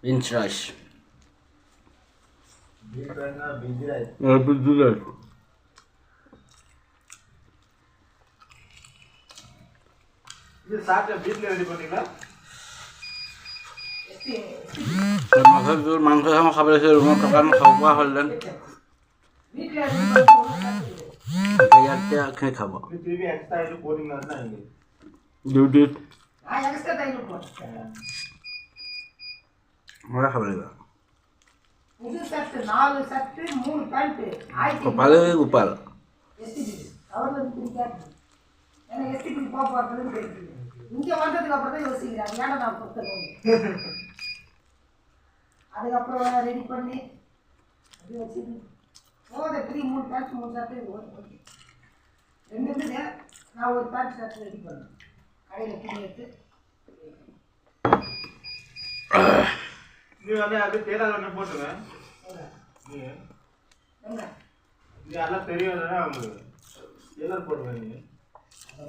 Beans rice. Beans rice na busy rice. Busy rice. இது சாப்பிட்ட வீட்டில் ரெடி பண்ணீங்களா? মাংস চাংস খাব লাগিছিল ৰুমত থকা খাব পৰা হ'লহেঁতেন ইয়াতে এইখিনি খাব ডিউটিত মই খাব লাগিব কপালে গোপাল இங்கே வந்ததுக்கு அப்புறம் தான் யோசிக்கிறாங்க ஏன்னா நான் கொடுத்துருவேன் அதுக்கப்புறம் ரெடி பண்ணி அப்படி வச்சு போதை 3 பேட்ச் 3 ஷர்ட்டு ரெண்டு இருந்துங்க நான் ஒரு பேட்ச் ஷர்ட் ரெடி பண்ணேன் கடையில் துணி எடுத்து நீ வந்து அப்படியே தேடாத ஒன்று போட்டுருவேன் நீ எல்லாம் தெரியாதுன்னா அவங்களுக்கு எல்லாம் போடுவேன் நீ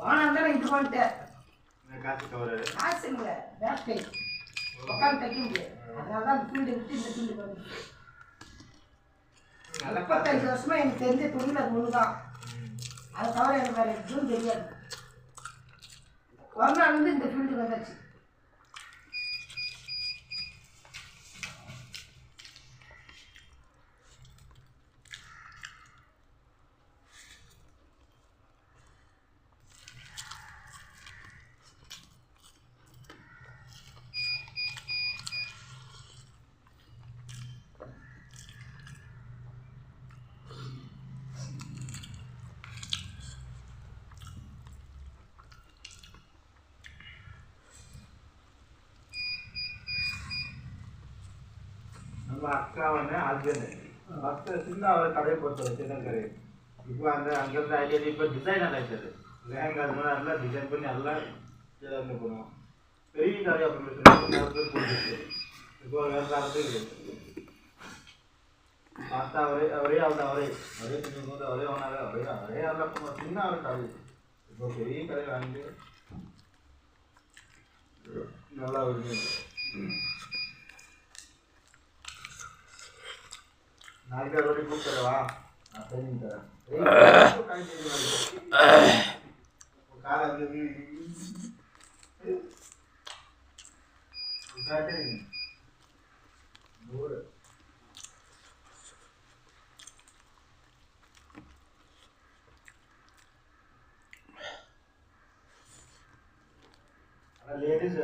வானம் தானே இது பண்ணிட்டேன் காசு கவராது காசு இல்லை பேக் கை உட்காந்து தைக்க முடியாது அதனால தான் ஃபீல்டு விட்டு இந்த ஃபீல்டு வந்து 35 வருஷமா எனக்கு தெரிஞ்ச தொழில் அது ஒன்று தான் அதை தவிர எனக்கு வேறு எதுவும் தெரியாது ஒரு நாள் வந்து இந்த ஃபீல்டு வந்தாச்சு நம்ம அக்கா வந்து ஹஸ்பண்ட் ஃபஸ்ட்டு சின்ன அவர் கடையை போட்டு சின்ன கடை இப்போ அந்த அங்கேருந்து ஐடியா இப்போ டிசைன் ஆகிடுச்சு லேங்க அது மாதிரி நல்லா டிசைன் பண்ணி எல்லாம் இதில் போடுவோம் பெரிய கடையாக போட்டு இப்போ வேறு காலத்துக்கு பார்த்தா அவரே கொஞ்சம் போது அவரே வாங்கினாரு அவரே எல்லாம் சின்ன அவர் கடை இப்போ பெரிய கடை வாங்கி நல்லா வருது நாளைக்கு ரோட்டி கூப்பிட்டுறவா நான் செஞ்சு தரேன் காலை நூறு லேடிஸ்